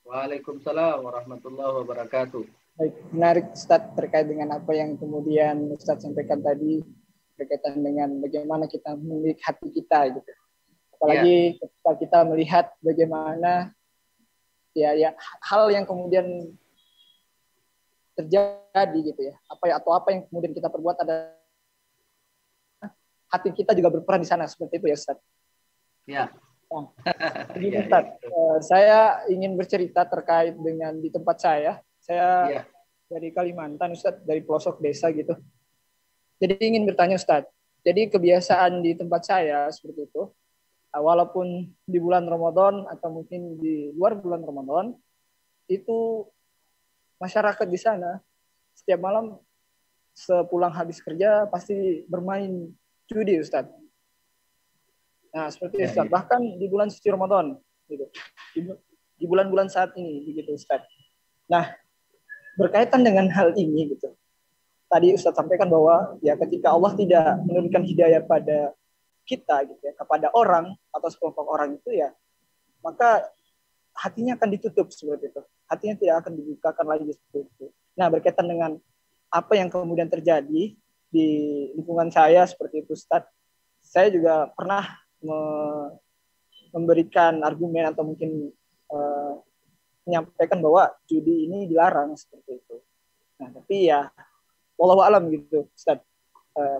Waalaikumsalam warahmatullahi wabarakatuh. Baik, menarik Ustaz terkait dengan apa yang kemudian Ustaz sampaikan tadi berkaitan dengan bagaimana kita memiliki hati kita gitu. Apalagi ketika kita melihat bagaimana ya hal yang kemudian terjadi gitu ya. Apa yang kemudian kita perbuat ada hati kita juga berperan di sana seperti itu ya Ustaz. Ya. Nah, begini Ustaz, saya ingin bercerita terkait dengan di tempat saya. Saya dari Kalimantan Ustaz, dari pelosok desa gitu. Jadi ingin bertanya Ustaz. Jadi kebiasaan di tempat saya seperti itu. Walaupun di bulan Ramadan atau mungkin di luar bulan Ramadan, itu masyarakat di sana setiap malam sepulang habis kerja pasti bermain judi Ustaz. Nah seperti itu Ustaz. Bahkan di bulan suci Ramadan gitu. Di bulan-bulan saat ini begitu Ustaz. Nah berkaitan dengan hal ini gitu. Tadi Ustaz sampaikan bahwa ya ketika Allah tidak menurunkan hidayah pada kita gitu ya, kepada orang atau sekelompok orang itu ya, maka hatinya akan ditutup seperti itu. Hatinya tidak akan dibukakan lagi seperti itu. Nah, berkaitan dengan apa yang kemudian terjadi di lingkungan saya seperti itu, Ustaz. Saya juga pernah memberikan argumen atau mungkin menyampaikan bahwa judi ini dilarang seperti itu. Nah, tapi ya wallahu alam gitu, Ustaz.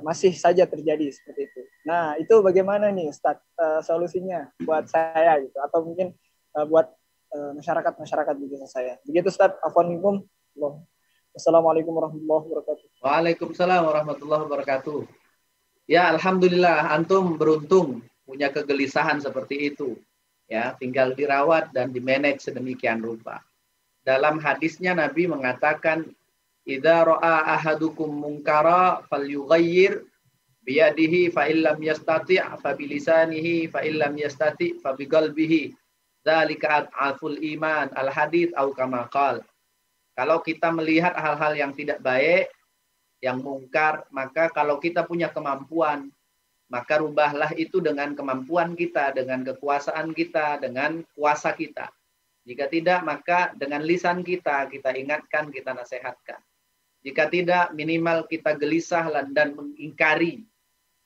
Masih saja terjadi seperti itu. Nah, itu bagaimana nih Ustaz solusinya buat saya gitu atau mungkin buat masyarakat di desa saya. Begitu Ustaz. Afwan. Wassalamualaikum warahmatullahi wabarakatuh. Waalaikumsalam warahmatullahi wabarakatuh. Ya, alhamdulillah antum beruntung punya kegelisahan seperti itu. Ya, tinggal dirawat dan dimanage sedemikian rupa. Dalam hadisnya Nabi mengatakan idza ra'a ahadukum munkara falyughayyir biyadihi fa illam yastati' fa bilisanihi fa illam yastati' fa biqalbihi dzalika at'aful iman al hadits au kama qala. Kalau kita melihat hal-hal yang tidak baik, yang mungkar, maka kalau kita punya kemampuan, maka rubahlah itu dengan kemampuan kita, dengan kekuasaan kita, dengan kuasa kita. Jika tidak, maka dengan lisan kita ingatkan, kita nasihatkan. Jika tidak, minimal kita gelisah dan mengingkari.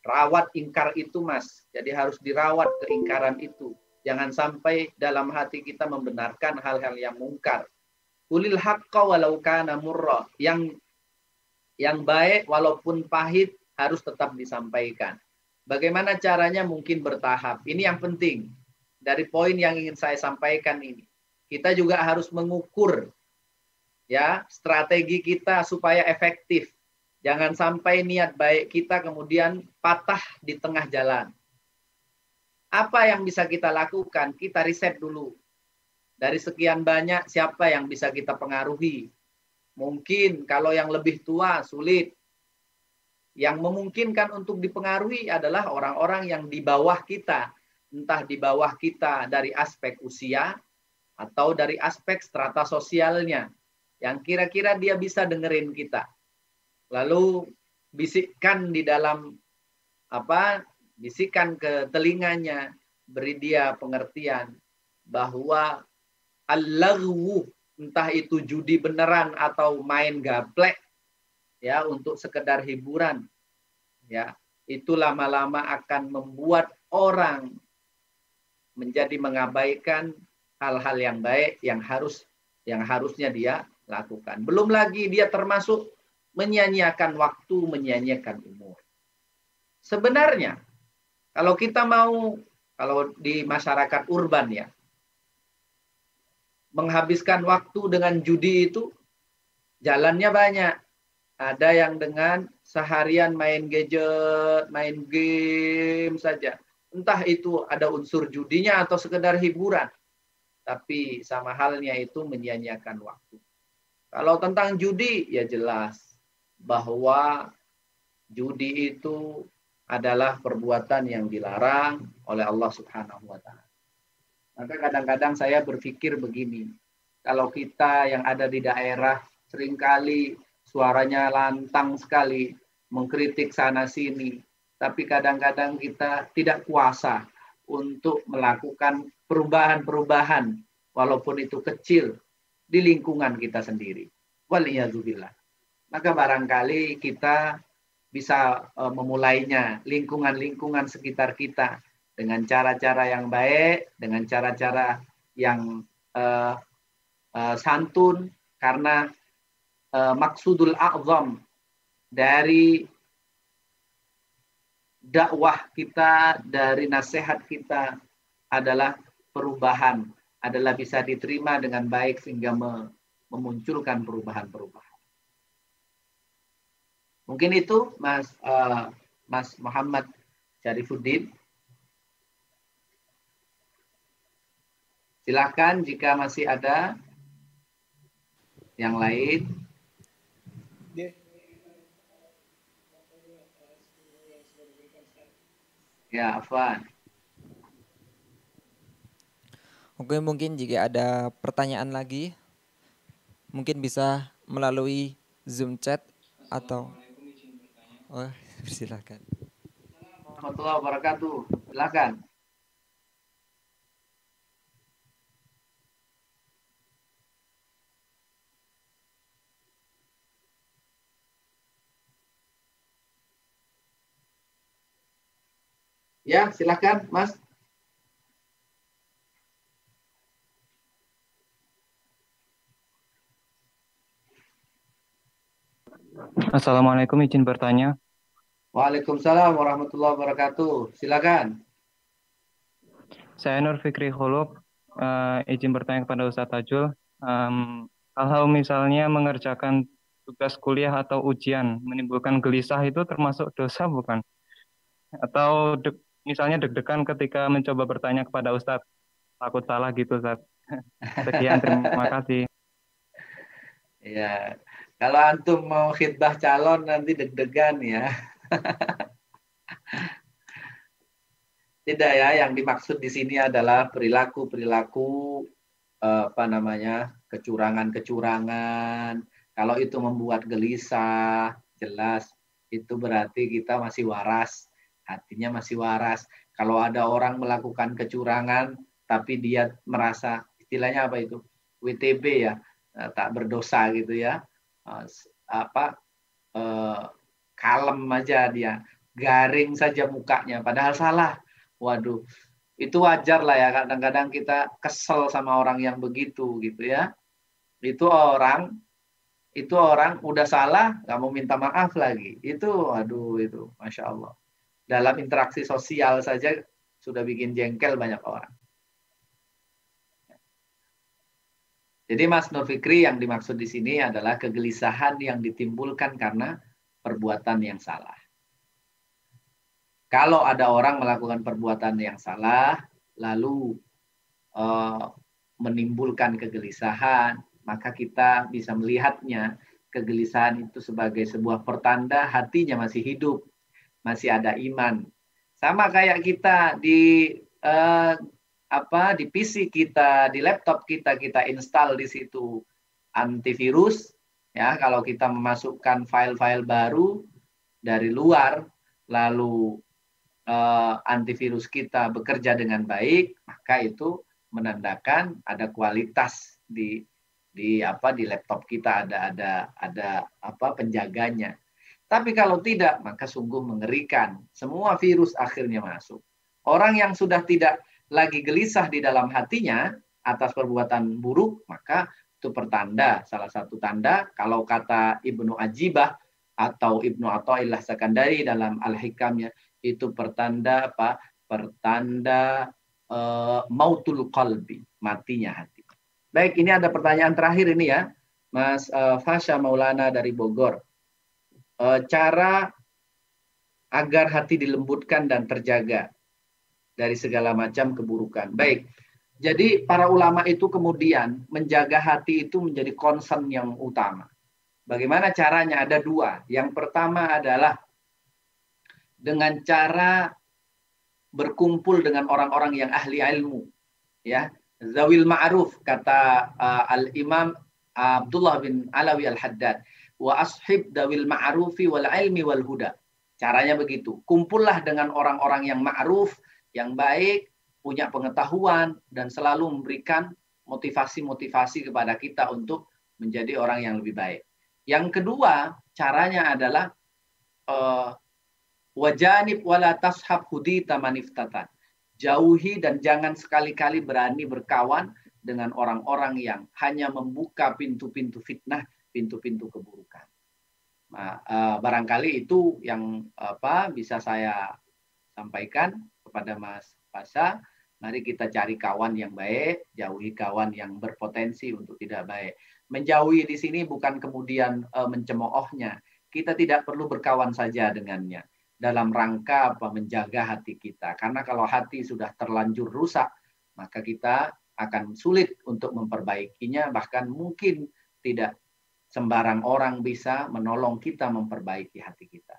Rawat ingkar itu, Mas. Jadi harus dirawat keingkaran itu. Jangan sampai dalam hati kita membenarkan hal-hal yang mungkar. Qulil haqqa walau kana murra. Yang baik walaupun pahit harus tetap disampaikan. Bagaimana caranya? Mungkin bertahap. Ini yang penting. Dari poin yang ingin saya sampaikan ini. Kita juga harus mengukur ya strategi kita supaya efektif. Jangan sampai niat baik kita kemudian patah di tengah jalan. Apa yang bisa kita lakukan? Kita riset dulu. Dari sekian banyak siapa yang bisa kita pengaruhi? Mungkin kalau yang lebih tua sulit. Yang memungkinkan untuk dipengaruhi adalah orang-orang yang di bawah kita. Entah di bawah kita dari aspek usia atau dari aspek strata sosialnya. Yang kira-kira dia bisa dengerin kita. Lalu bisikkan di dalam bisikkan ke telinganya, beri dia pengertian bahwa al-laghwu, entah itu judi beneran atau main gaplek ya untuk sekedar hiburan. Ya, itu lama-lama akan membuat orang menjadi mengabaikan hal-hal yang baik yang harusnya dia lakukan. Belum lagi dia termasuk menyanyiakan waktu, menyanyiakan umur. Sebenarnya, kalau kita kalau di masyarakat urban ya, menghabiskan waktu dengan judi itu, jalannya banyak. Ada yang dengan seharian main gadget, main game saja. Entah itu ada unsur judinya atau sekedar hiburan. Tapi sama halnya itu menyia-nyiakan waktu. Kalau tentang judi, ya jelas bahwa judi itu adalah perbuatan yang dilarang oleh Allah Subhanahu wa Ta'ala. Maka kadang-kadang saya berpikir begini, kalau kita yang ada di daerah seringkali suaranya lantang sekali, mengkritik sana sini, tapi kadang-kadang kita tidak kuasa untuk melakukan perubahan-perubahan walaupun itu kecil di lingkungan kita sendiri. Waliyadzubillah. Maka barangkali kita bisa memulainya lingkungan-lingkungan sekitar kita dengan cara-cara yang baik, dengan cara-cara yang santun, karena maksudul a'zam dari dakwah kita, dari nasihat kita adalah perubahan, adalah bisa diterima dengan baik sehingga memunculkan perubahan-perubahan. Mungkin itu Mas Muhammad Syarifuddin. Silakan jika masih ada yang lain. Ya, Afwan. Oke, mungkin jika ada pertanyaan lagi, mungkin bisa melalui Zoom chat atau silakan. Warahmatullahi wabarakatuh. Silakan. Ya, silakan, Mas. Assalamualaikum, izin bertanya. Waalaikumsalam warahmatullahi wabarakatuh. Silakan. Saya Nur Fikri Khulub, izin bertanya kepada Ustadz Tajul. Hal-hal misalnya mengerjakan tugas kuliah atau ujian menimbulkan gelisah itu termasuk dosa bukan? Atau misalnya deg-degan ketika mencoba bertanya kepada Ustadz, takut salah gitu Ustadz. Sekian, terima kasih. Ya, kalau antum mau khidbah calon nanti deg-degan ya. Tidak ya, yang dimaksud di sini adalah perilaku-perilaku kecurangan-kecurangan. Kalau itu membuat gelisah, jelas itu berarti kita masih waras, hatinya masih waras. Kalau ada orang melakukan kecurangan tapi dia merasa, istilahnya apa itu? WTB ya, tak berdosa gitu ya. Kalem aja dia, garing saja mukanya padahal salah. Waduh, itu wajar lah ya, kadang-kadang kita kesel sama orang yang begitu gitu ya. Itu orang udah salah nggak mau minta maaf lagi. Itu aduh, itu Masya Allah. Dalam interaksi sosial saja sudah bikin jengkel banyak orang. Jadi Mas Nur Fikri, yang dimaksud di sini adalah kegelisahan yang ditimbulkan karena perbuatan yang salah. Kalau ada orang melakukan perbuatan yang salah, lalu menimbulkan kegelisahan, maka kita bisa melihatnya, kegelisahan itu sebagai sebuah pertanda hatinya masih hidup, masih ada iman. Sama kayak kita di PC kita, di laptop kita install di situ antivirus, ya. Kalau kita memasukkan file-file baru dari luar, lalu antivirus kita bekerja dengan baik, maka itu menandakan ada kualitas di laptop kita, ada penjaganya. Tapi kalau tidak, maka sungguh mengerikan. Semua virus akhirnya masuk. Orang yang sudah tidak lagi gelisah di dalam hatinya atas perbuatan buruk, maka itu pertanda, salah satu tanda, kalau kata Ibnu Ajibah atau Ibnu Athaillah Sakandari dalam Al-Hikamnya, itu pertanda apa? Pertanda mautul qalbi, matinya hati. Baik, ini ada pertanyaan terakhir ini ya, Mas Fasha Maulana dari Bogor. cara agar hati dilembutkan dan terjaga dari segala macam keburukan. Baik, jadi para ulama itu kemudian menjaga hati itu menjadi concern yang utama. Bagaimana caranya? Ada dua. Yang pertama adalah dengan cara berkumpul dengan orang-orang yang ahli ilmu, ya, zawil ma'ruf, kata Al-Imam Abdullah bin Alawi Al-Haddad, wa ashib dawil ma'rufi wal ilmi wal huda. Caranya begitu, kumpullah dengan orang-orang yang ma'ruf, yang baik, punya pengetahuan, dan selalu memberikan motivasi-motivasi kepada kita untuk menjadi orang yang lebih baik. Yang kedua, caranya adalah wajanib wala tashab hudita maniftatan. Jauhi dan jangan sekali-kali berani berkawan dengan orang-orang yang hanya membuka pintu-pintu fitnah, pintu-pintu keburukan. Nah, barangkali itu yang bisa saya sampaikan kepada Mas Pasha. Mari kita cari kawan yang baik, jauhi kawan yang berpotensi untuk tidak baik. Menjauhi di sini bukan kemudian mencemoohnya. Kita tidak perlu berkawan saja dengannya. Dalam rangka menjaga hati kita. Karena kalau hati sudah terlanjur rusak, maka kita akan sulit untuk memperbaikinya. Bahkan mungkin tidak sembarang orang bisa menolong kita memperbaiki hati kita.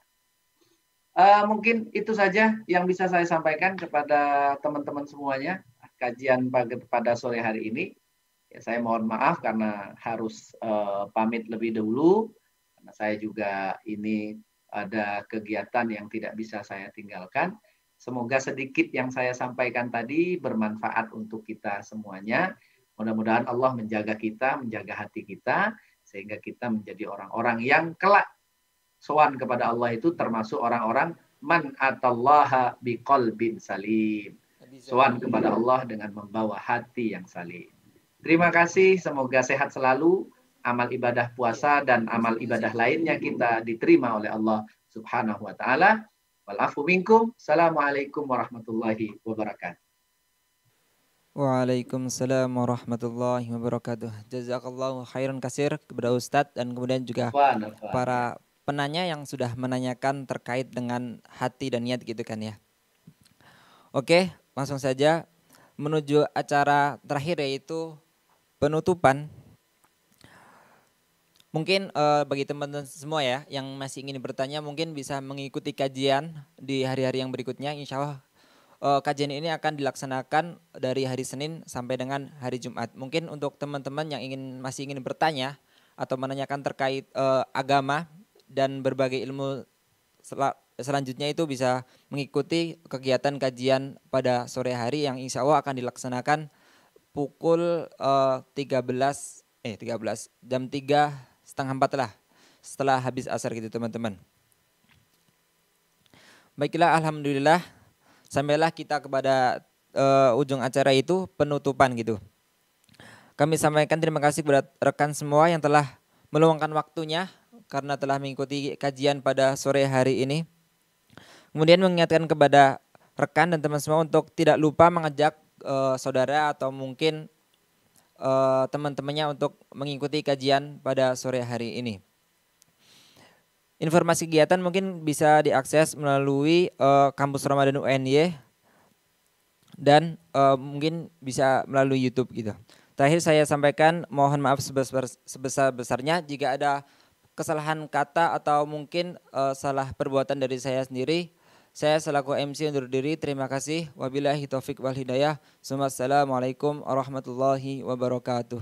Mungkin itu saja yang bisa saya sampaikan kepada teman-teman semuanya. Kajian pada sore hari ini. Ya, saya mohon maaf karena harus pamit lebih dahulu. Karena saya juga ini ada kegiatan yang tidak bisa saya tinggalkan. Semoga sedikit yang saya sampaikan tadi bermanfaat untuk kita semuanya. Mudah-mudahan Allah menjaga kita, menjaga hati kita, sehingga kita menjadi orang-orang yang kelak sowan kepada Allah itu termasuk orang-orang man atallaha biqalbin salim. Sowan kepada Allah dengan membawa hati yang salim. Terima kasih, semoga sehat selalu. Amal ibadah puasa dan amal ibadah lainnya kita diterima oleh Allah Subhanahu wa taala. Walafu minkum. Assalamualaikum warahmatullahi wabarakatuh. Waalaikumsalam warahmatullahi wabarakatuh. Jazakallahu khairan kasir kepada Ustadz dan kemudian juga para penanya yang sudah menanyakan terkait dengan hati dan niat gitu kan ya. Oke, langsung saja menuju acara terakhir yaitu penutupan. Mungkin bagi teman-teman semua ya yang masih ingin bertanya mungkin bisa mengikuti kajian di hari-hari yang berikutnya. Insya Allah kajian ini akan dilaksanakan dari hari Senin sampai dengan hari Jumat. Mungkin untuk teman-teman yang masih ingin bertanya atau menanyakan terkait agama dan berbagai ilmu selanjutnya itu bisa mengikuti kegiatan kajian pada sore hari yang insya Allah akan dilaksanakan pukul 13 jam 3:30 lah setelah habis asar gitu teman-teman. Baiklah, alhamdulillah sampailah kita kepada ujung acara itu penutupan gitu. Kami sampaikan terima kasih kepada rekan semua yang telah meluangkan waktunya karena telah mengikuti kajian pada sore hari ini. Kemudian mengingatkan kepada rekan dan teman semua untuk tidak lupa mengajak saudara atau mungkin teman-temannya untuk mengikuti kajian pada sore hari ini. Informasi kegiatan mungkin bisa diakses melalui kampus Ramadan UNY dan mungkin bisa melalui YouTube gitu. Terakhir saya sampaikan mohon maaf sebesar-besarnya jika ada kesalahan kata atau mungkin salah perbuatan dari saya sendiri. Saya selaku MC undur diri. Terima kasih. Wabillahi taufik wal hidayah. Assalamualaikum warahmatullahi wabarakatuh.